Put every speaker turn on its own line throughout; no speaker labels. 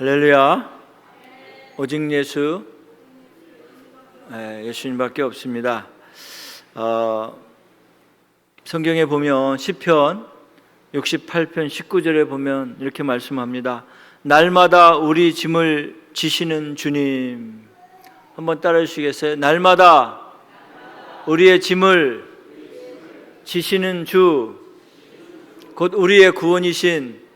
할렐루야. 오직 예수, 예수님밖에 없습니다. 성경에 보면 시편 68편 19절에 보면 이렇게 말씀합니다. 날마다 우리 짐을 지시는 주님. 한번 따라해 주시겠어요? 날마다 우리의 짐을 지시는 주, 곧 우리의 구원이신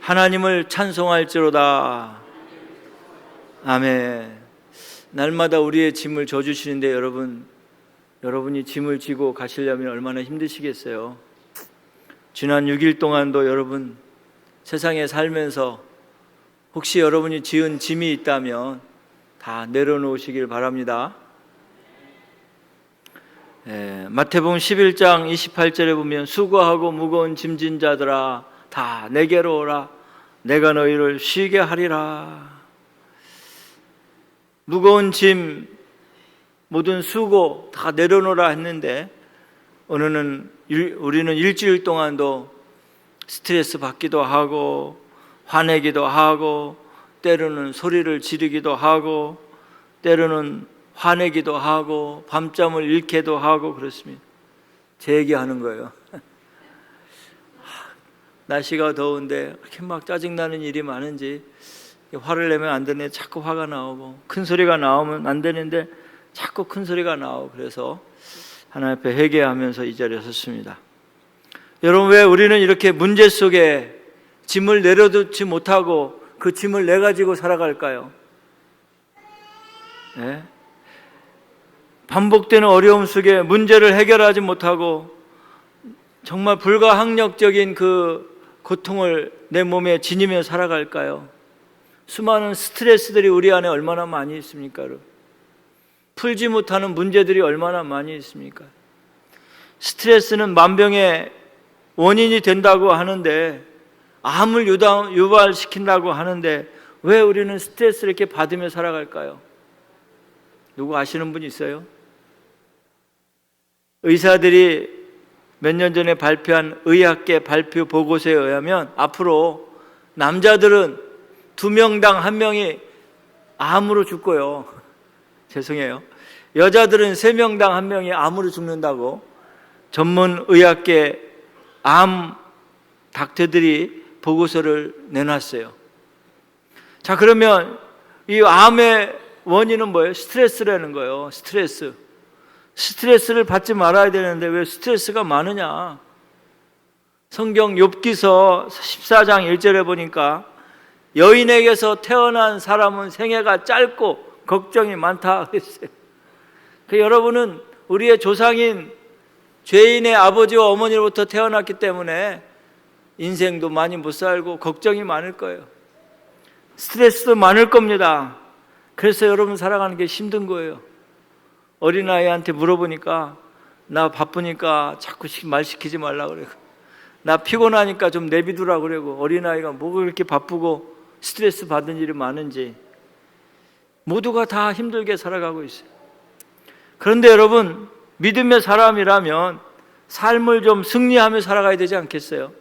하나님을 찬송할지로다. 아멘. 날마다 우리의 짐을 져주시는데 여러분이 짐을 지고 가시려면 얼마나 힘드시겠어요? 지난 6일 동안도 여러분 세상에 살면서 혹시 여러분이 지은 짐이 있다면 다 내려놓으시길 바랍니다. 마태복음 11장 28절에 보면 수고하고 무거운 짐진 자들아 다 내게로 오라. 내가 너희를 쉬게 하리라. 무거운 짐, 모든 수고 다 내려놓으라 했는데 오늘은 우리는 일주일 동안도 스트레스 받기도 하고 화내기도 하고 때로는 소리를 지르기도 하고 때로는 화내기도 하고 밤잠을 잃게도 하고 그렇습니다. 제 얘기하는 거예요. 날씨가 더운데 그렇게 막 짜증나는 일이 많은지 화를 내면 안 되는데 자꾸 화가 나오고 큰 소리가 나오면 안 되는데 자꾸 큰 소리가 나오고 그래서 하나님 앞에 회개하면서 이 자리에 섰습니다. 여러분, 왜 우리는 이렇게 문제 속에 짐을 내려놓지 못하고 그 짐을 내가지고 살아갈까요? 네? 반복되는 어려움 속에 문제를 해결하지 못하고 정말 불가항력적인 그 고통을 내 몸에 지니며 살아갈까요? 수많은 스트레스들이 우리 안에 얼마나 많이 있습니까? 여러분? 풀지 못하는 문제들이 얼마나 많이 있습니까? 스트레스는 만병의 원인이 된다고 하는데 암을 유발시킨다고 하는데 왜 우리는 스트레스를 이렇게 받으며 살아갈까요? 누구 아시는 분 있어요? 의사들이 몇 년 전에 발표한 의학계 발표 보고서에 의하면 앞으로 남자들은 2명당 1명이 암으로 죽고요. 죄송해요. 여자들은 3명당 1명이 암으로 죽는다고 전문 의학계 암 닥터들이 보고서를 내놨어요. 자, 그러면 이 암의 원인은 뭐예요? 스트레스라는 거예요. 스트레스를 받지 말아야 되는데 왜 스트레스가 많으냐? 성경 욥기서 14장 1절에 보니까 여인에게서 태어난 사람은 생애가 짧고 걱정이 많다 그랬어요. 여러분은 우리의 조상인 죄인의 아버지와 어머니로부터 태어났기 때문에 인생도 많이 못 살고 걱정이 많을 거예요. 스트레스도 많을 겁니다. 그래서 여러분 살아가는 게 힘든 거예요. 어린아이한테 물어보니까 나 바쁘니까 자꾸 말 시키지 말라 그래요. 나 피곤하니까 좀 내비두라 그러고 어린아이가 뭐가 그렇게 바쁘고 스트레스 받는 일이 많은지 모두가 다 힘들게 살아가고 있어요. 그런데 여러분 믿음의 사람이라면 삶을 좀 승리하며 살아가야 되지 않겠어요?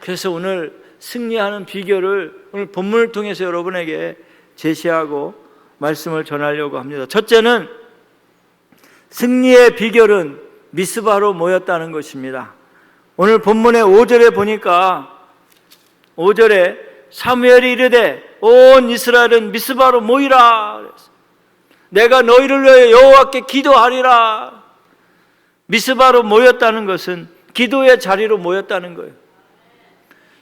그래서 오늘 승리하는 비결을 오늘 본문을 통해서 여러분에게 제시하고 말씀을 전하려고 합니다. 첫째는 승리의 비결은 미스바로 모였다는 것입니다. 오늘 본문의 5절에 보니까 5절에 사무엘이 이르되 온 이스라엘은 미스바로 모이라. 내가 너희를 위해 여호와께 기도하리라. 미스바로 모였다는 것은 기도의 자리로 모였다는 거예요.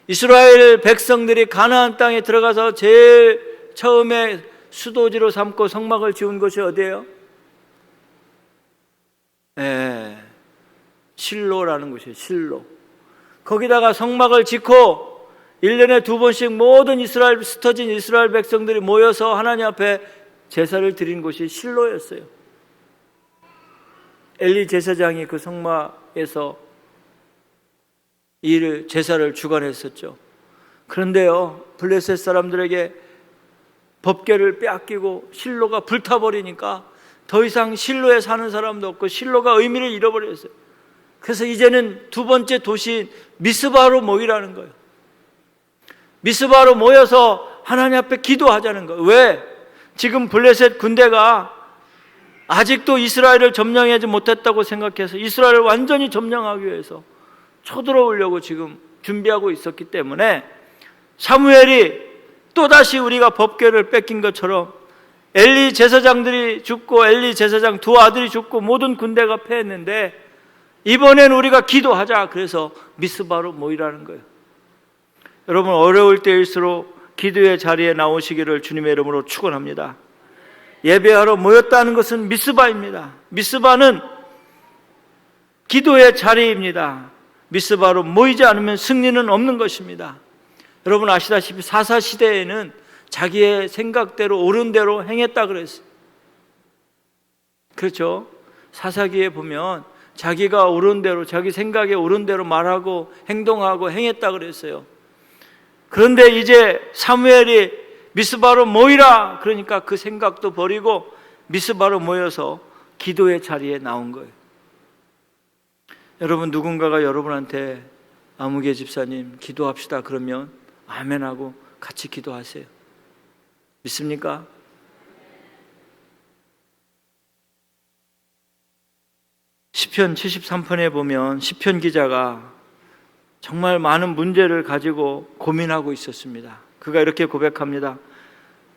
이스라엘 백성들이 가나안 땅에 들어가서 제일 처음에 수도지로 삼고 성막을 지은 곳이 어디예요? 실로라는 곳이에요. 실로. 거기다가 성막을 짓고 1년에 2번씩 모든 흩어진 이스라엘 백성들이 모여서 하나님 앞에 제사를 드린 곳이 실로였어요. 엘리 제사장이 그 성막에서 제사를 주관했었죠. 그런데요, 블레셋 사람들에게 법궤를 빼앗기고 실로가 불타버리니까 더 이상 실로에 사는 사람도 없고 실로가 의미를 잃어버렸어요. 그래서 이제는 두 번째 도시인 미스바로 모이라는 거예요. 미스바로 모여서 하나님 앞에 기도하자는 거예요. 왜? 지금 블레셋 군대가 아직도 이스라엘을 점령하지 못했다고 생각해서 이스라엘을 완전히 점령하기 위해서 쳐들어오려고 지금 준비하고 있었기 때문에 사무엘이 또다시 우리가 법궤를 뺏긴 것처럼 엘리 제사장들이 죽고 엘리 제사장 두 아들이 죽고 모든 군대가 패했는데 이번엔 우리가 기도하자. 그래서 미스바로 모이라는 거예요. 여러분, 어려울 때일수록 기도의 자리에 나오시기를 주님의 이름으로 축원합니다. 예배하러 모였다는 것은 미스바입니다. 미스바는 기도의 자리입니다. 미스바로 모이지 않으면 승리는 없는 것입니다. 여러분 아시다시피 사사시대에는 자기의 생각대로 옳은 대로 행했다 그랬어요. 그렇죠? 사사기에 보면 자기가 옳은 대로, 자기 생각에 옳은 대로 말하고 행동하고 행했다 그랬어요. 그런데 이제 사무엘이 미스바로 모이라 그러니까 그 생각도 버리고 미스바로 모여서 기도의 자리에 나온 거예요. 여러분, 누군가가 여러분한테 아무개 집사님 기도합시다 그러면 아멘하고 같이 기도하세요. 믿습니까? 시편 73편에 보면 시편 기자가 정말 많은 문제를 가지고 고민하고 있었습니다. 그가 이렇게 고백합니다.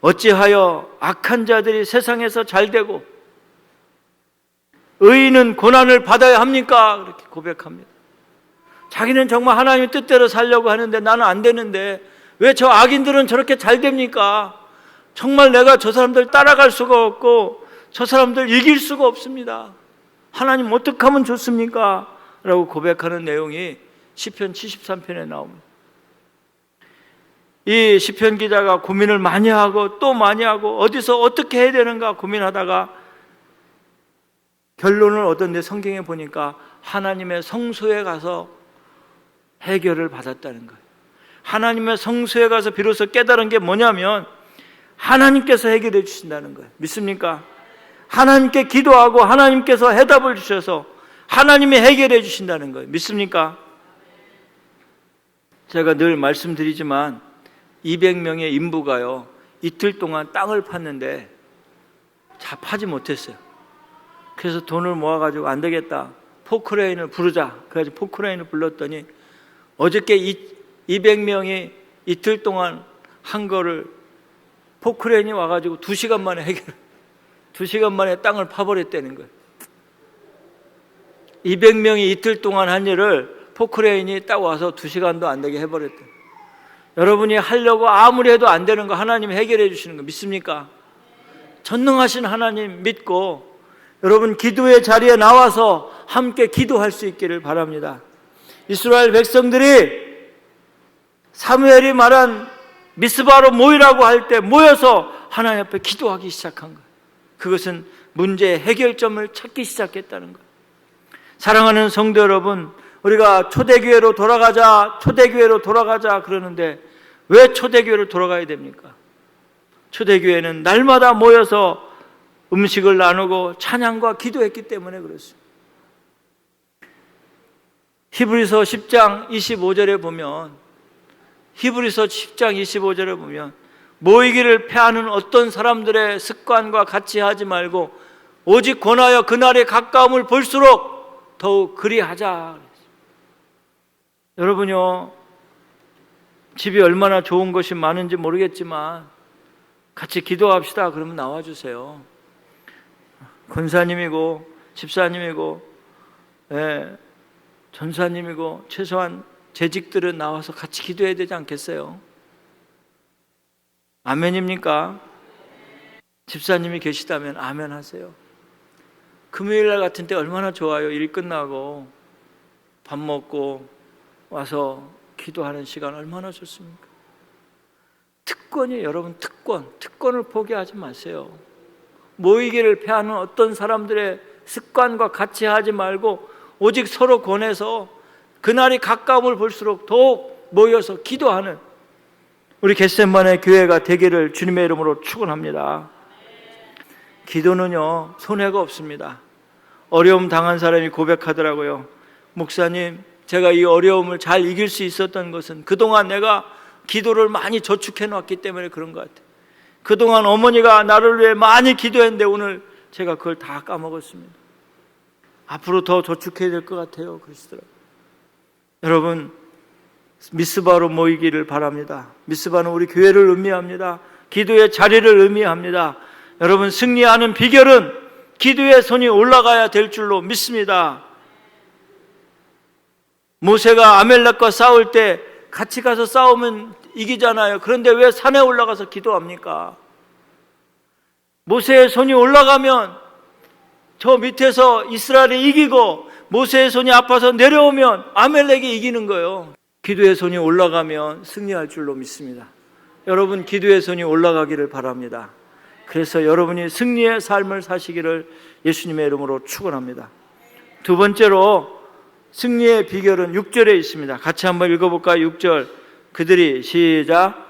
어찌하여 악한 자들이 세상에서 잘되고 의인은 고난을 받아야 합니까? 이렇게 고백합니다. 자기는 정말 하나님의 뜻대로 살려고 하는데 나는 안 되는데 왜 저 악인들은 저렇게 잘 됩니까? 정말 내가 저 사람들 따라갈 수가 없고 저 사람들 이길 수가 없습니다. 하나님 어떻게 하면 좋습니까? 라고 고백하는 내용이 시편 73편에 나옵니다. 이 시편 기자가 고민을 많이 하고 또 많이 하고 어디서 어떻게 해야 되는가 고민하다가 결론을 얻었는데 성경에 보니까 하나님의 성소에 가서 해결을 받았다는 거예요. 하나님의 성소에 가서 비로소 깨달은 게 뭐냐면 하나님께서 해결해 주신다는 거예요. 믿습니까? 하나님께 기도하고 하나님께서 해답을 주셔서 하나님이 해결해 주신다는 거예요. 믿습니까? 제가 늘 말씀드리지만 200명의 인부가요 이틀 동안 땅을 팠는데 파지 못했어요. 그래서 돈을 모아가지고 안 되겠다, 포크레인을 부르자. 그래서 포크레인을 불렀더니 어저께 200명이 이틀 동안 한 거를 포크레인이 와가지고 2시간 만에 2시간 만에 땅을 파버렸다는 거예요. 200명이 이틀 동안 한 일을 포크레인이 딱 와서 2시간도 안 되게 해버렸대. 여러분이 하려고 아무리 해도 안 되는 거 하나님이 해결해 주시는 거 믿습니까? 전능하신 하나님 믿고 여러분 기도의 자리에 나와서 함께 기도할 수 있기를 바랍니다. 이스라엘 백성들이 사무엘이 말한 미스바로 모이라고 할 때 모여서 하나님 앞에 기도하기 시작한 거예요. 그것은 문제의 해결점을 찾기 시작했다는 거예요. 사랑하는 성도 여러분, 우리가 초대교회로 돌아가자 그러는데 왜 초대교회로 돌아가야 됩니까? 초대교회는 날마다 모여서 음식을 나누고 찬양과 기도했기 때문에 그렇습니다. 히브리서 10장 25절에 보면 모이기를 패하는 어떤 사람들의 습관과 같이 하지 말고 오직 권하여 그날의 가까움을 볼수록 더욱 그리하자. 여러분요, 집이 얼마나 좋은 것이 많은지 모르겠지만 같이 기도합시다 그러면 나와주세요. 권사님이고 집사님이고 전사님이고 최소한 재직들은 나와서 같이 기도해야 되지 않겠어요? 아멘입니까? 집사님이 계시다면 아멘 하세요. 금요일날 같은 때 얼마나 좋아요. 일 끝나고 밥 먹고 와서 기도하는 시간 얼마나 좋습니까? 특권이에요. 여러분, 특권을 포기하지 마세요. 모이기를 패하는 어떤 사람들의 습관과 같이 하지 말고 오직 서로 권해서 그날이 가까움을 볼수록 더욱 모여서 기도하는 우리 겟세마네 교회가 되기를 주님의 이름으로 축원합니다. 기도는요 손해가 없습니다. 어려움 당한 사람이 고백하더라고요. 목사님, 제가 이 어려움을 잘 이길 수 있었던 것은 그동안 내가 기도를 많이 저축해 놨기 때문에 그런 것 같아요. 그동안 어머니가 나를 위해 많이 기도했는데 오늘 제가 그걸 다 까먹었습니다. 앞으로 더 저축해야 될 것 같아요. 그러시더라고요. 여러분, 미스바로 모이기를 바랍니다. 미스바는 우리 교회를 의미합니다. 기도의 자리를 의미합니다. 여러분, 승리하는 비결은 기도의 손이 올라가야 될 줄로 믿습니다. 모세가 아멜렉과 싸울 때 같이 가서 싸우면 이기잖아요. 그런데 왜 산에 올라가서 기도합니까? 모세의 손이 올라가면 저 밑에서 이스라엘이 이기고 모세의 손이 아파서 내려오면 아멜렉이 이기는 거예요. 기도의 손이 올라가면 승리할 줄로 믿습니다. 여러분, 기도의 손이 올라가기를 바랍니다. 그래서 여러분이 승리의 삶을 사시기를 예수님의 이름으로 축원합니다. 두 번째로 승리의 비결은 6절에 있습니다. 같이 한번 읽어볼까요? 6절. 그들이 시작.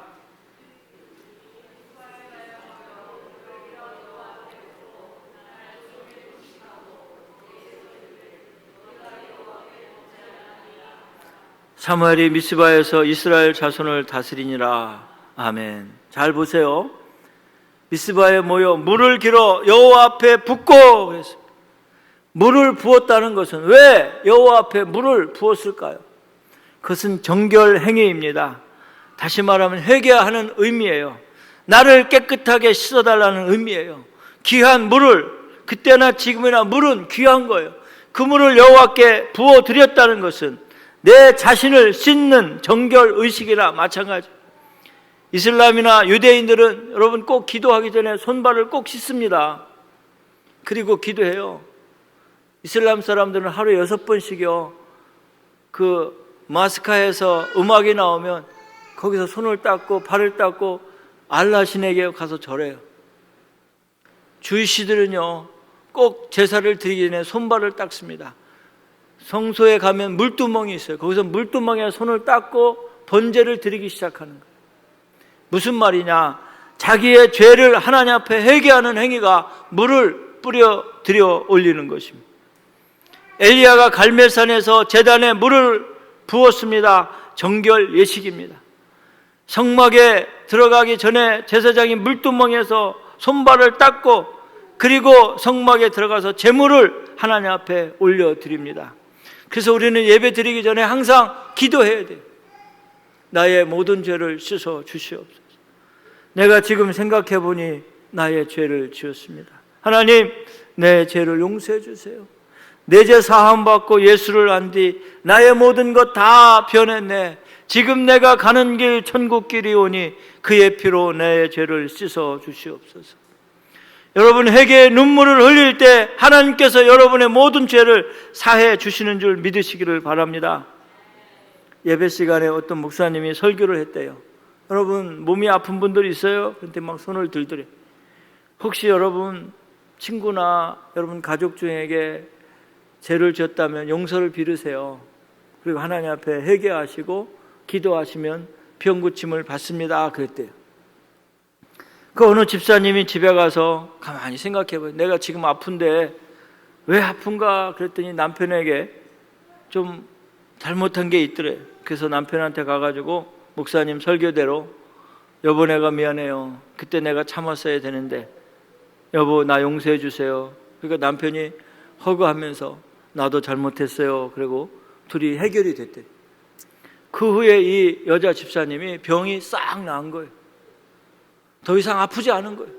사무엘이 미스바에서 이스라엘 자손을 다스리니라. 아멘. 잘 보세요. 미스바에 모여 물을 길어 여호와 앞에 붓고 그랬어요. 물을 부었다는 것은 왜 여호와 앞에 물을 부었을까요? 그것은 정결 행위입니다. 다시 말하면 회개하는 의미예요. 나를 깨끗하게 씻어달라는 의미예요. 귀한 물을, 그때나 지금이나 물은 귀한 거예요. 그 물을 여호와께 부어드렸다는 것은 내 자신을 씻는 정결 의식이나 마찬가지. 이슬람이나 유대인들은 여러분 꼭 기도하기 전에 손발을 꼭 씻습니다. 그리고 기도해요. 이슬람 사람들은 하루에 6번씩이요. 그 마스카에서 음악이 나오면 거기서 손을 닦고 발을 닦고 알라 신에게 가서 절해요. 주이시들은요 꼭 제사를 드리기 전에 손발을 닦습니다. 성소에 가면 물두멍이 있어요. 거기서 물두멍에 손을 닦고 번제를 드리기 시작하는 거예요. 무슨 말이냐? 자기의 죄를 하나님 앞에 회개하는 행위가 물을 뿌려 드려 올리는 것입니다. 엘리야가 갈멜산에서 제단에 물을 부었습니다. 정결 예식입니다. 성막에 들어가기 전에 제사장이 물두멍에서 손발을 닦고 그리고 성막에 들어가서 제물을 하나님 앞에 올려드립니다. 그래서 우리는 예배 드리기 전에 항상 기도해야 돼요. 나의 모든 죄를 씻어 주시옵소서. 내가 지금 생각해 보니 나의 죄를 지었습니다. 하나님, 내 죄를 용서해 주세요. 내 죄 사함 받고 예수를 안 뒤 나의 모든 것 다 변했네. 지금 내가 가는 길 천국길이 오니 그의 피로 내 죄를 씻어 주시옵소서. 여러분, 회개의 눈물을 흘릴 때 하나님께서 여러분의 모든 죄를 사해 주시는 줄 믿으시기를 바랍니다. 예배 시간에 어떤 목사님이 설교를 했대요. 여러분, 몸이 아픈 분들이 있어요? 그런데 막 손을 들더래. 혹시 여러분 친구나 여러분 가족 중에게 죄를 지었다면 용서를 빌으세요. 그리고 하나님 앞에 회개하시고 기도하시면 병 고침을 받습니다. 그랬대요. 그 어느 집사님이 집에 가서 가만히 생각해 봐요. 내가 지금 아픈데 왜 아픈가? 그랬더니 남편에게 좀 잘못한 게 있더래. 그래서 남편한테 가가지고 목사님 설교대로 여보 내가 미안해요. 그때 내가 참았어야 되는데 여보 나 용서해 주세요. 그러니까 남편이 허구하면서 나도 잘못했어요. 그리고 둘이 해결이 됐대. 그 후에 이 여자 집사님이 병이 싹 나은 거예요. 더 이상 아프지 않은 거예요.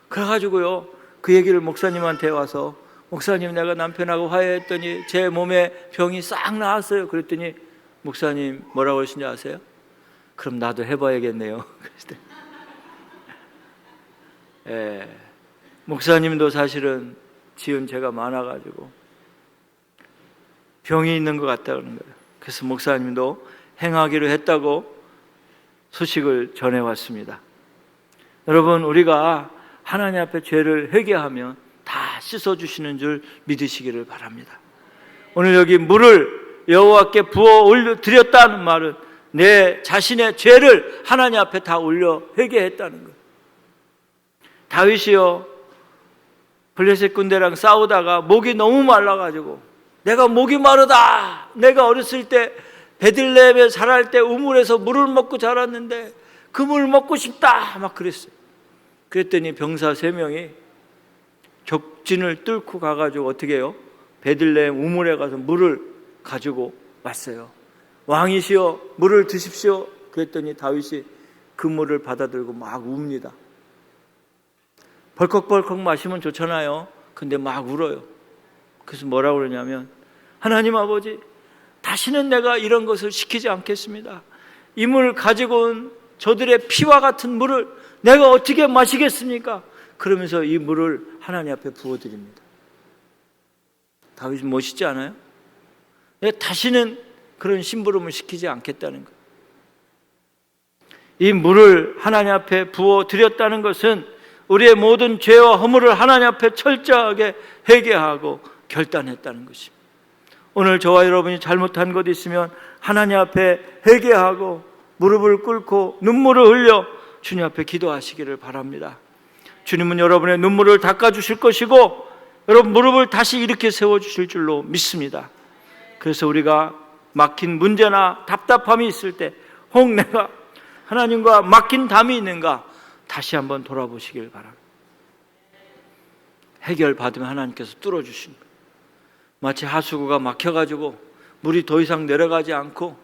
그래가지고요 그 얘기를 목사님한테 와서 목사님 내가 남편하고 화해했더니 제 몸에 병이 싹 나았어요. 그랬더니 목사님 뭐라고 하시는지 아세요? 그럼 나도 해봐야겠네요. 예, 목사님도 사실은 지은 죄가 많아가지고 병이 있는 것 같다는 거예요. 그래서 목사님도 행하기로 했다고 소식을 전해왔습니다. 여러분, 우리가 하나님 앞에 죄를 회개하면 다 씻어주시는 줄 믿으시기를 바랍니다. 오늘 여기 물을 여호와께 부어 올려드렸다는 말은 내 자신의 죄를 하나님 앞에 다 올려 회개했다는 거예요. 다윗이요 블레셋 군대랑 싸우다가 목이 너무 말라가지고 내가 목이 마르다. 내가 어렸을 때 베들레헴에 자랄 때 우물에서 물을 먹고 자랐는데 그 물 먹고 싶다 막 그랬어요. 그랬더니 병사 3명이 격진을 뚫고 가가지고 어떻게 해요? 베들레헴 우물에 가서 물을 가지고 왔어요. 왕이시여 물을 드십시오. 그랬더니 다윗이 그 물을 받아들고 막 웁니다. 벌컥벌컥 마시면 좋잖아요. 근데 막 울어요. 그래서 뭐라고 그러냐면, 하나님 아버지, 다시는 내가 이런 것을 시키지 않겠습니다. 이 물 가지고 온 저들의 피와 같은 물을 내가 어떻게 마시겠습니까? 그러면서 이 물을 하나님 앞에 부어드립니다. 다윗은 멋있지 않아요? 내가 다시는 그런 심부름을 시키지 않겠다는 것. 이 물을 하나님 앞에 부어드렸다는 것은 우리의 모든 죄와 허물을 하나님 앞에 철저하게 회개하고 결단했다는 것입니다. 오늘 저와 여러분이 잘못한 것 있으면 하나님 앞에 회개하고 무릎을 꿇고 눈물을 흘려 주님 앞에 기도하시기를 바랍니다. 주님은 여러분의 눈물을 닦아주실 것이고 여러분 무릎을 다시 일으켜 세워주실 줄로 믿습니다. 그래서 우리가 막힌 문제나 답답함이 있을 때 혹 내가 하나님과 막힌 담이 있는가 다시 한번 돌아보시길 바랍니다. 해결받으면 하나님께서 뚫어주십니다. 마치 하수구가 막혀가지고 물이 더 이상 내려가지 않고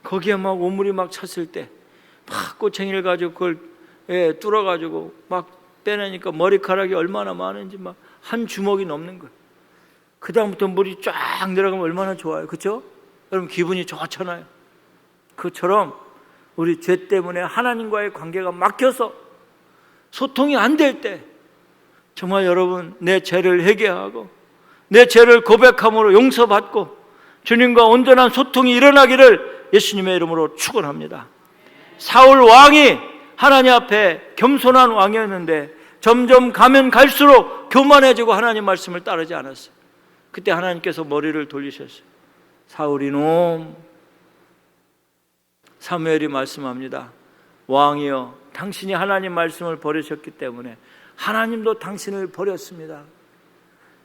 거기에 막 온물이 막 찼을 때 막 꼬챙이를 가지고 그걸 뚫어가지고 막 빼내니까 머리카락이 얼마나 많은지 막 한 주먹이 넘는 거예요. 그 다음부터 물이 쫙 내려가면 얼마나 좋아요. 그렇죠? 여러분 기분이 좋잖아요. 그처럼 우리 죄 때문에 하나님과의 관계가 막혀서 소통이 안 될 때 정말 여러분 내 죄를 회개하고 내 죄를 고백함으로 용서받고 주님과 온전한 소통이 일어나기를 예수님의 이름으로 축원합니다. 사울 왕이 하나님 앞에 겸손한 왕이었는데 점점 가면 갈수록 교만해지고 하나님 말씀을 따르지 않았어요. 그때 하나님께서 머리를 돌리셨어요. 사울이 놈. 사무엘이 말씀합니다. 왕이여 당신이 하나님 말씀을 버리셨기 때문에 하나님도 당신을 버렸습니다.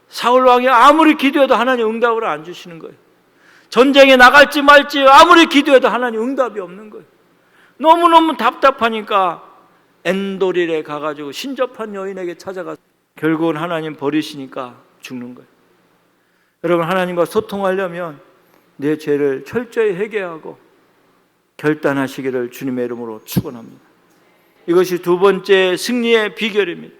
사울 왕이 아무리 기도해도 하나님 응답을 안 주시는 거예요. 전쟁에 나갈지 말지 아무리 기도해도 하나님 응답이 없는 거예요. 너무너무 답답하니까 엔도릴에 가가지고 신접한 여인에게 찾아가 결국은 하나님 버리시니까 죽는 거예요. 여러분 하나님과 소통하려면 내 죄를 철저히 회개하고 결단하시기를 주님의 이름으로 축원합니다. 이것이 두 번째 승리의 비결입니다.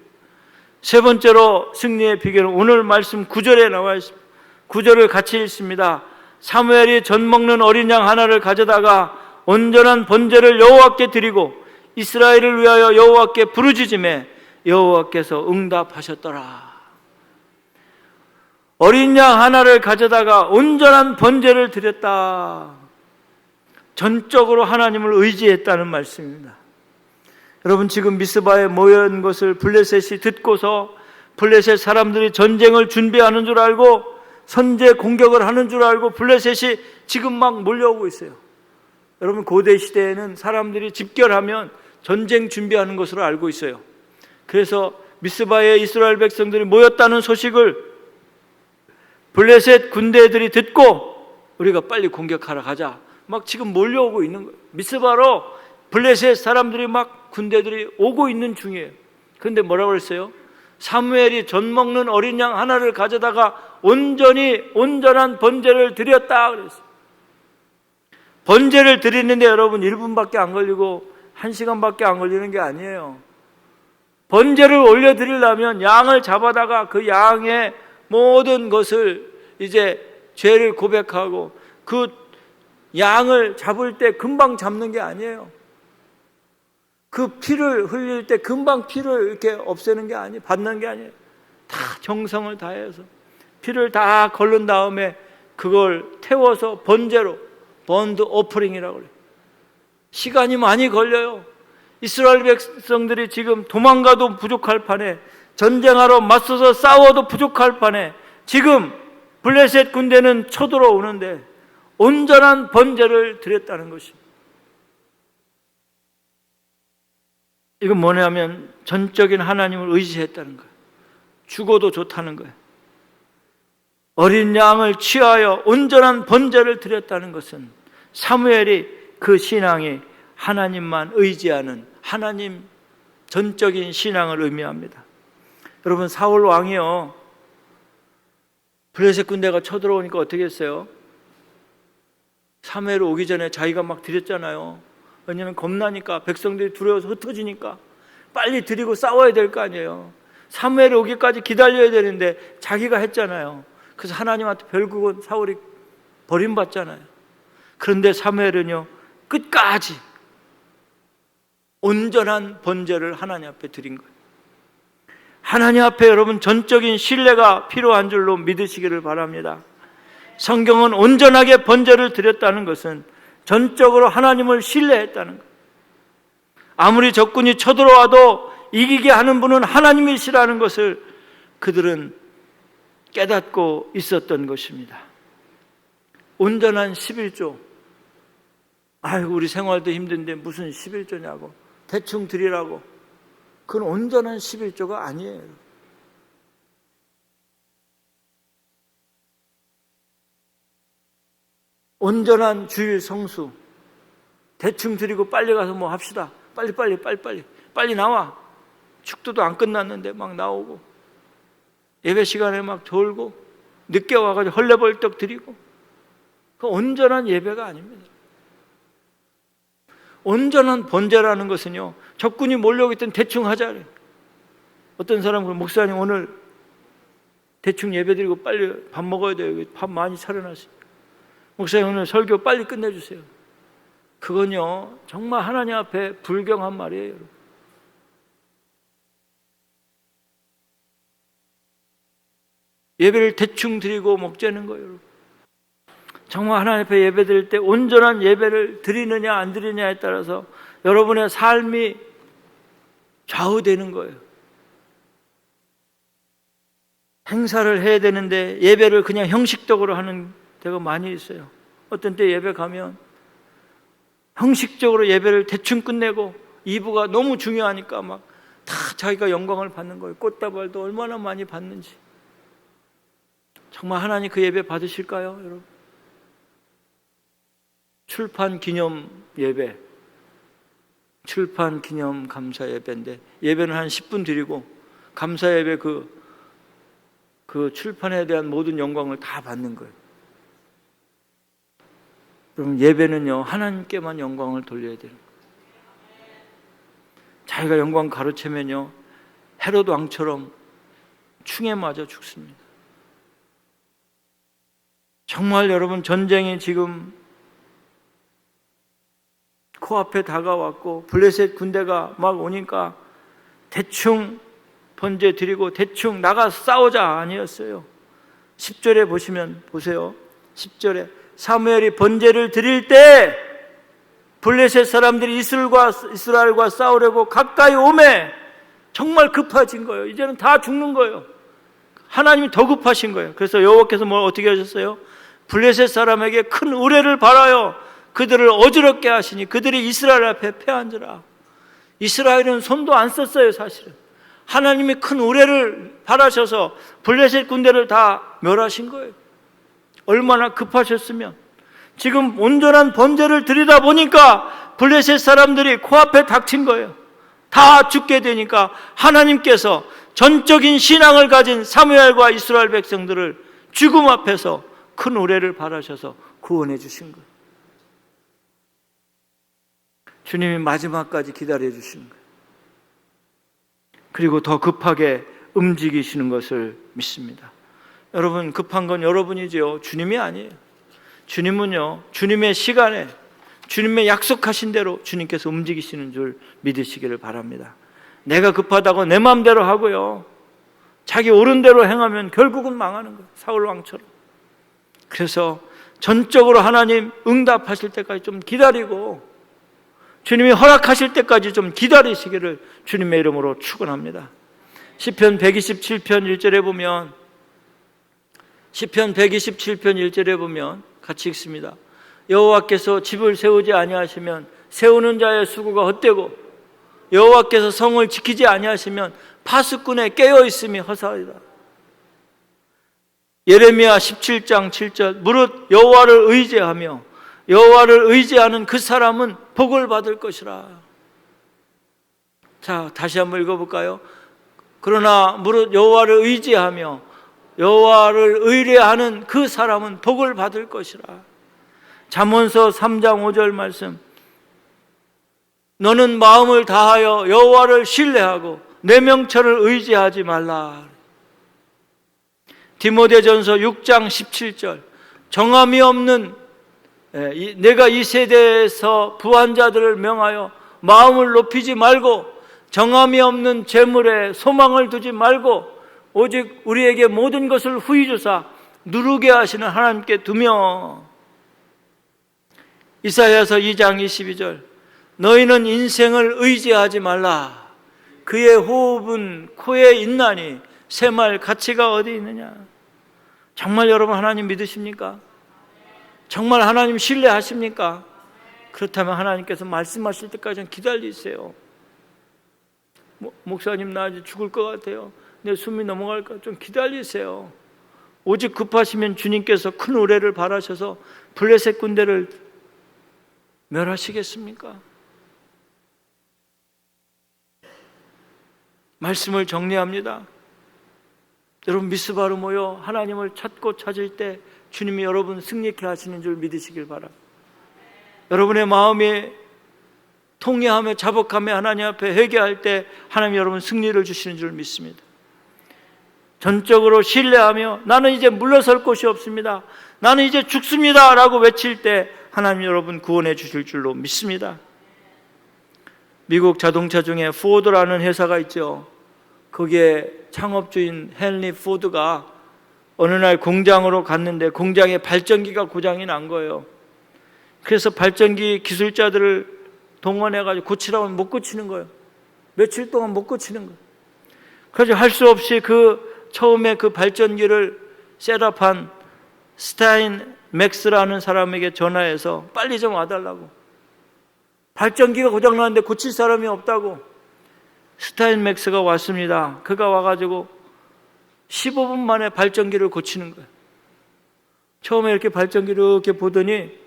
세 번째로 승리의 비결은 오늘 말씀 9절에 나와 있습니다. 9절을 같이 읽습니다. 사무엘이 젖 먹는 어린 양 하나를 가져다가 온전한 번제를 여호와께 드리고 이스라엘을 위하여 여호와께 부르짖음에 여호와께서 응답하셨더라. 어린 양 하나를 가져다가 온전한 번제를 드렸다. 전적으로 하나님을 의지했다는 말씀입니다. 여러분 지금 미스바에 모여있는 것을 블레셋이 듣고서 블레셋 사람들이 전쟁을 준비하는 줄 알고 선제 공격을 하는 줄 알고 블레셋이 지금 막 몰려오고 있어요. 여러분 고대 시대에는 사람들이 집결하면 전쟁 준비하는 것으로 알고 있어요. 그래서 미스바에 이스라엘 백성들이 모였다는 소식을 블레셋 군대들이 듣고 우리가 빨리 공격하러 가자. 막 지금 몰려오고 있는 거예요. 미스바로 블레셋 사람들이 막 군대들이 오고 있는 중이에요. 그런데 뭐라고 했어요? 사무엘이 젖 먹는 어린 양 하나를 가져다가 온전한 번제를 드렸다 그랬어요. 번제를 드리는데 여러분 1분밖에 안 걸리고 1시간밖에 안 걸리는 게 아니에요. 번제를 올려드리려면 양을 잡아다가 그 양의 모든 것을 이제 죄를 고백하고 그 양을 잡을 때 금방 잡는 게 아니에요. 그 피를 흘릴 때 금방 피를 이렇게 없애는 게 아니에요. 받는 게 아니에요. 다 정성을 다해서 피를 다 걸른 다음에 그걸 태워서 번제로 번드 오프링이라고 그래요. 시간이 많이 걸려요. 이스라엘 백성들이 지금 도망가도 부족할 판에 전쟁하러 맞서서 싸워도 부족할 판에 지금 블레셋 군대는 쳐들어오는데 온전한 번제를 드렸다는 것입니다. 이건 뭐냐면 전적인 하나님을 의지했다는 거예요. 죽어도 좋다는 거예요. 어린 양을 취하여 온전한 번제를 드렸다는 것은 사무엘이 그 신앙이 하나님만 의지하는 하나님 전적인 신앙을 의미합니다. 여러분, 사울 왕이요, 블레셋 군대가 쳐들어오니까 어떻게 했어요? 사무엘 오기 전에 자기가 막 드렸잖아요. 왜냐하면 겁나니까, 백성들이 두려워서 흩어지니까 빨리 드리고 싸워야 될 거 아니에요. 사무엘 오기까지 기다려야 되는데 자기가 했잖아요. 그래서 하나님한테 결국은 사울이 버림받잖아요. 그런데 사무엘은요, 끝까지 온전한 번제를 하나님 앞에 드린 거예요. 하나님 앞에 여러분 전적인 신뢰가 필요한 줄로 믿으시기를 바랍니다. 성경은 온전하게 번제를 드렸다는 것은 전적으로 하나님을 신뢰했다는 것. 아무리 적군이 쳐들어와도 이기게 하는 분은 하나님이시라는 것을 그들은 깨닫고 있었던 것입니다. 온전한 11조. 아이고, 우리 생활도 힘든데 무슨 11조냐고, 대충 드리라고. 그건 온전한 11조가 아니에요. 온전한 주일 성수, 대충 드리고 빨리 가서 뭐 합시다. 빨리 나와. 축도도 안 끝났는데 막 나오고, 예배 시간에 막 돌고, 늦게 와가지고 헐레벌떡 드리고. 그 온전한 예배가 아닙니다. 온전한 번제라는 것은요, 적군이 몰려오기 때문에 대충 하자. 어떤 사람은, 목사님 오늘 대충 예배드리고 빨리 밥 먹어야 돼요. 밥 많이 차려놨어요. 목사님 오늘 설교 빨리 끝내주세요. 그건요, 정말 하나님 앞에 불경한 말이에요, 여러분. 예배를 대충 드리고 먹자는 거예요, 여러분. 정말 하나님 앞에 예배 드릴 때 온전한 예배를 드리느냐 안 드리느냐에 따라서 여러분의 삶이 좌우되는 거예요. 행사를 해야 되는데 예배를 그냥 형식적으로 하는 데가 많이 있어요. 어떤 때 예배 가면 형식적으로 예배를 대충 끝내고 2부가 너무 중요하니까 막 다 자기가 영광을 받는 거예요. 꽃다발도 얼마나 많이 받는지. 정말 하나님 그 예배 받으실까요, 여러분? 출판 기념 예배, 출판 기념 감사 예배인데 예배는 한 10분 드리고 감사 예배 그 출판에 대한 모든 영광을 다 받는 거예요. 그럼 예배는요, 하나님께만 영광을 돌려야 되는 거예요. 자기가 영광 가로채면요, 헤롯 왕처럼 충에 맞아 죽습니다. 정말 여러분, 전쟁이 지금 코앞에 다가왔고 블레셋 군대가 막 오니까 대충 번제 드리고 대충 나가 싸우자 아니었어요. 10절에 보시면 보세요. 10절에 사무엘이 번제를 드릴 때 블레셋 사람들이 이스라엘과 싸우려고 가까이 오매 정말 급해진 거예요. 이제는 다 죽는 거예요. 하나님이 더 급하신 거예요. 그래서 여호와께서 뭘 어떻게 하셨어요? 블레셋 사람에게 큰 우레를 바라요. 그들을 어지럽게 하시니 그들이 이스라엘 앞에 패한지라. 이스라엘은 손도 안 썼어요, 사실은. 하나님이 큰 우레를 바라셔서 블레셋 군대를 다 멸하신 거예요. 얼마나 급하셨으면. 지금 온전한 번제를 드리다 보니까 블레셋 사람들이 코앞에 닥친 거예요. 다 죽게 되니까 하나님께서 전적인 신앙을 가진 사무엘과 이스라엘 백성들을 죽음 앞에서 큰 우레를 바라셔서 구원해 주신 거예요. 주님이 마지막까지 기다려 주시는 거예요. 그리고 더 급하게 움직이시는 것을 믿습니다. 여러분, 급한 건 여러분이죠. 주님이 아니에요. 주님은요, 주님의 시간에 주님의 약속하신 대로 주님께서 움직이시는 줄 믿으시기를 바랍니다. 내가 급하다고 내 마음대로 하고요, 자기 옳은 대로 행하면 결국은 망하는 거예요. 사울 왕처럼. 그래서 전적으로 하나님 응답하실 때까지 좀 기다리고 주님이 허락하실 때까지 좀 기다리시기를 주님의 이름으로 축원합니다. 시편 127편 1절에 보면, 시편 127편 1절에 보면 같이 읽습니다. 여호와께서 집을 세우지 아니하시면 세우는 자의 수고가 헛되고 여호와께서 성을 지키지 아니하시면 파수꾼의 깨어 있음이 허사하리라. 예레미야 17장 7절 무릇 여호와를 의지하며 여호와를 의지하는 그 사람은 복을 받을 것이라. 자, 다시 한번 읽어볼까요? 그러나 무릇 여호와를 의지하며 여호와를 의뢰하는 그 사람은 복을 받을 것이라. 잠언서 3장 5절 말씀, 너는 마음을 다하여 여호와를 신뢰하고 내 명철을 의지하지 말라. 디모데전서 6장 17절, 정함이 없는 내가 이 세대에서 부한 자들을 명하여 마음을 높이지 말고 정함이 없는 재물에 소망을 두지 말고 오직 우리에게 모든 것을 후히 주사 누르게 하시는 하나님께 두며. 이사야서 2장 22절, 너희는 인생을 의지하지 말라. 그의 호흡은 코에 있나니 새말 가치가 어디 있느냐. 정말 여러분 하나님 믿으십니까? 정말 하나님 신뢰하십니까? 그렇다면 하나님께서 말씀하실 때까지는 기다리세요. 목사님 나 이제 죽을 것 같아요, 내 숨이 넘어갈까, 좀 기다리세요. 오직 급하시면 주님께서 큰 우레를 발하셔서 블레셋 군대를 멸하시겠습니까? 말씀을 정리합니다. 여러분 미스바로 모여 하나님을 찾고 찾을 때 주님이 여러분 승리케 하시는 줄 믿으시길 바랍니다. 여러분의 마음이 통회하며 자복하며 하나님 앞에 회개할 때 하나님 여러분 승리를 주시는 줄 믿습니다. 전적으로 신뢰하며 나는 이제 물러설 곳이 없습니다, 나는 이제 죽습니다 라고 외칠 때 하나님 여러분 구원해 주실 줄로 믿습니다. 미국 자동차 중에 포드라는 회사가 있죠. 거기에 창업주인 헨리 포드가 어느 날 공장으로 갔는데 공장에 발전기가 고장이 난 거예요. 그래서 발전기 기술자들을 동원해가지고 고치라고 하면 못 고치는 거예요. 며칠 동안 못 고치는 거예요. 그래서 할 수 없이 처음에 그 발전기를 셋업한 스타인 맥스라는 사람에게 전화해서 빨리 좀 와달라고. 발전기가 고장났는데 고칠 사람이 없다고. 스타인 맥스가 왔습니다. 그가 와가지고 15분 만에 발전기를 고치는 거예요. 처음에 이렇게 발전기를 이렇게 보더니,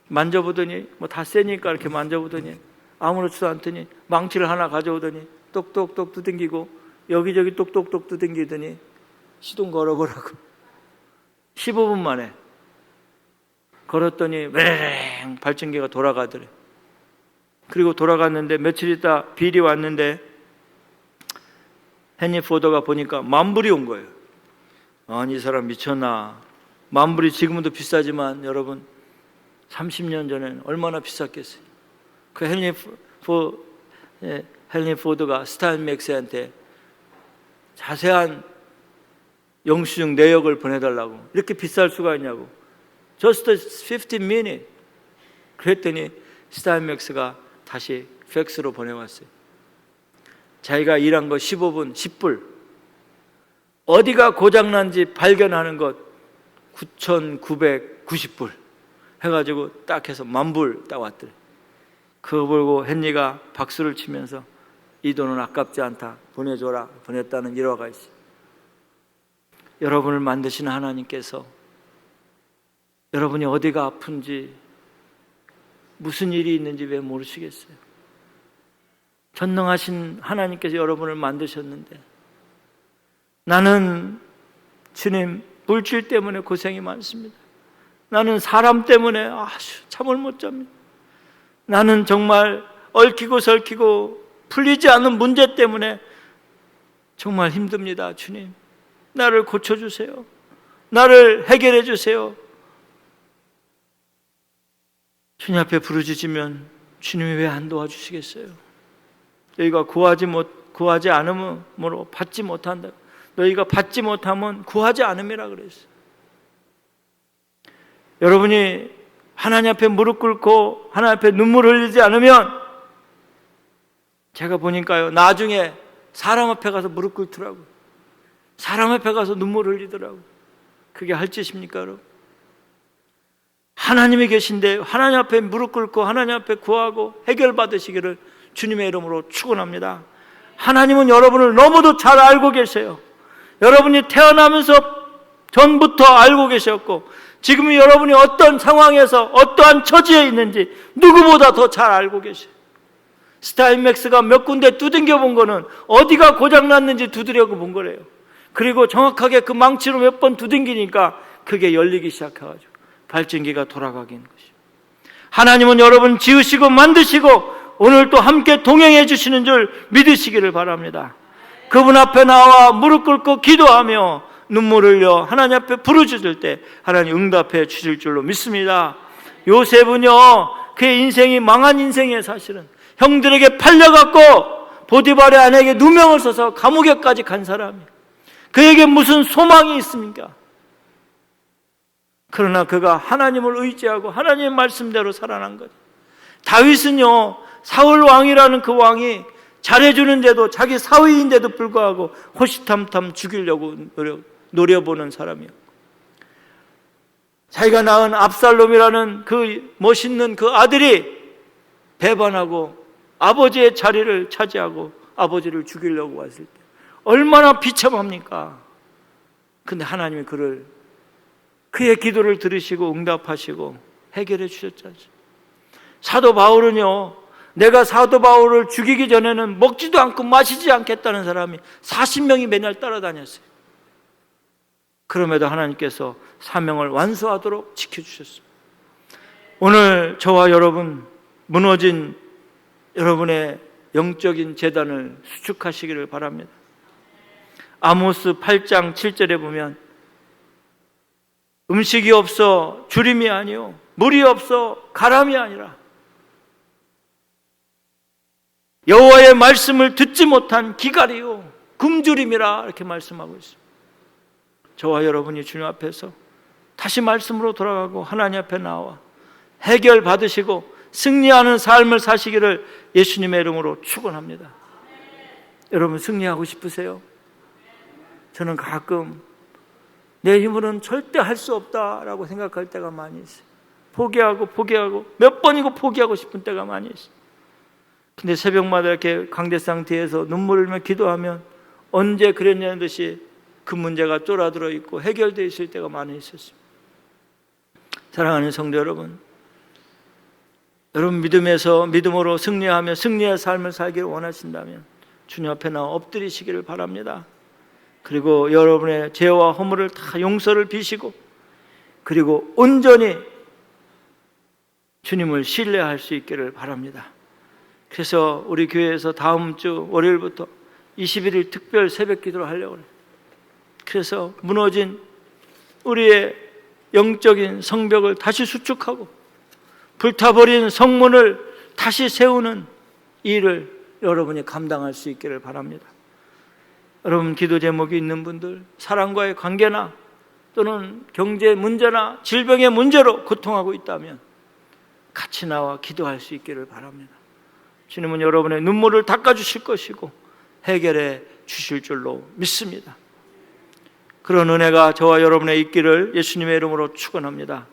만져보더니 뭐 다 세니까 이렇게 만져보더니 아무렇지도 않더니 망치를 하나 가져오더니 똑똑똑 두들기고 여기저기 똑똑똑 두들기더니 시동 걸어보라고. 15분 만에 걸었더니 웽 발전기가 돌아가더래. 그리고 돌아갔는데 며칠 있다 빌이 왔는데 헨리 포더가 보니까 만불이 온 거예요. 아니 이 사람 미쳤나. 만불이 지금도 비싸지만 여러분 30년 전에는 얼마나 비쌌겠어요. 그 헨리 포드가 스타인 맥스한테 자세한 영수증 내역을 보내달라고. 이렇게 비쌀 수가 있냐고. Just 15 minutes. 그랬더니 스타인 맥스가 다시 팩스로 보내왔어요. 자기가 일한 거 15분 10불. 어디가 고장난지 발견하는 것 9,990불 해가지고 딱 해서 만불 딱 왔더래. 그거 보고 헨리가 박수를 치면서 이 돈은 아깝지 않다, 보내줘라. 보냈다는 일화가 있어요. 여러분을 만드시는 하나님께서 여러분이 어디가 아픈지 무슨 일이 있는지 왜 모르시겠어요? 전능하신 하나님께서 여러분을 만드셨는데 나는 주님 물질 때문에 고생이 많습니다. 나는 사람 때문에 아주 잠을 못 잡니다. 나는 정말 얽히고 설키고 풀리지 않는 문제 때문에 정말 힘듭니다. 주님 나를 고쳐주세요. 나를 해결해 주세요. 주님 앞에 부르짖으면 주님이 왜 안 도와주시겠어요? 너희가 구하지 않음으로 받지 못한다. 너희가 받지 못하면 구하지 않음이라 그랬어요. 여러분이 하나님 앞에 무릎 꿇고 하나님 앞에 눈물 흘리지 않으면, 제가 보니까요 나중에 사람 앞에 가서 무릎 꿇더라고요. 사람 앞에 가서 눈물 흘리더라고요. 그게 할 짓입니까 여러분? 하나님이 계신데 하나님 앞에 무릎 꿇고 하나님 앞에 구하고 해결받으시기를 주님의 이름으로 축원합니다. 하나님은 여러분을 너무도 잘 알고 계세요. 여러분이 태어나면서 전부터 알고 계셨고 지금 여러분이 어떤 상황에서 어떠한 처지에 있는지 누구보다 더 잘 알고 계셔요. 스타인맥스가 몇 군데 두들겨 본 거는 어디가 고장났는지 두드려 본 거래요. 그리고 정확하게 그 망치로 몇 번 두들기니까 그게 열리기 시작해가지고 발전기가 돌아가게 된 것이죠. 하나님은 여러분 지으시고 만드시고 오늘 또 함께 동행해 주시는 줄 믿으시기를 바랍니다. 그분 앞에 나와 무릎 꿇고 기도하며 눈물을 흘려 하나님 앞에 부르짖을 때 하나님 응답해 주실 줄로 믿습니다. 요셉은요, 그의 인생이 망한 인생이에요. 사실은 형들에게 팔려갖고 보디발의 아내에게 누명을 써서 감옥에까지 간 사람이에요. 그에게 무슨 소망이 있습니까? 그러나 그가 하나님을 의지하고 하나님의 말씀대로 살아난 거죠. 다윗은요, 사울 왕이라는 그 왕이 잘해주는데도 자기 사위인데도 불구하고 호시탐탐 죽이려고 노려보는 사람이었고, 자기가 낳은 압살롬이라는 그 멋있는 그 아들이 배반하고 아버지의 자리를 차지하고 아버지를 죽이려고 왔을 때 얼마나 비참합니까? 근데 하나님이 그의 기도를 들으시고 응답하시고 해결해 주셨잖아요. 사도 바울은요, 내가 사도 바울을 죽이기 전에는 먹지도 않고 마시지 않겠다는 사람이 40명이 매날 따라다녔어요. 그럼에도 하나님께서 사명을 완수하도록 지켜주셨습니다. 오늘 저와 여러분, 무너진 여러분의 영적인 재단을 수축하시기를 바랍니다. 아모스 8장 7절에 보면 음식이 없어 주림이 아니요 물이 없어 가람이 아니라 여호와의 말씀을 듣지 못한 기갈이요 굶주림이라 이렇게 말씀하고 있습니다. 저와 여러분이 주님 앞에서 다시 말씀으로 돌아가고 하나님 앞에 나와 해결 받으시고 승리하는 삶을 사시기를 예수님의 이름으로 축원합니다. 여러분 승리하고 싶으세요? 저는 가끔 내 힘으로는 절대 할 수 없다라고 생각할 때가 많이 있어요. 포기하고 몇 번이고 포기하고 싶은 때가 많이 있어요. 근데 새벽마다 이렇게 강대상 뒤에서 눈물을 흘리며 기도하면 언제 그랬냐는 듯이 그 문제가 쫄아들어 있고 해결되어 있을 때가 많이 있었습니다. 사랑하는 성도 여러분, 여러분 믿음으로 승리하며 승리의 삶을 살기를 원하신다면 주님 앞에 나와 엎드리시기를 바랍니다. 그리고 여러분의 죄와 허물을 다 용서를 비시고 그리고 온전히 주님을 신뢰할 수 있기를 바랍니다. 그래서 우리 교회에서 다음 주 월요일부터 21일 특별 새벽 기도를 하려고 해요. 그래서 무너진 우리의 영적인 성벽을 다시 수축하고 불타버린 성문을 다시 세우는 일을 여러분이 감당할 수 있기를 바랍니다. 여러분 기도 제목이 있는 분들, 사랑과의 관계나 또는 경제 문제나 질병의 문제로 고통하고 있다면 같이 나와 기도할 수 있기를 바랍니다. 주님은 여러분의 눈물을 닦아주실 것이고 해결해 주실 줄로 믿습니다. 그런 은혜가 저와 여러분의 있기를 예수님의 이름으로 축원합니다.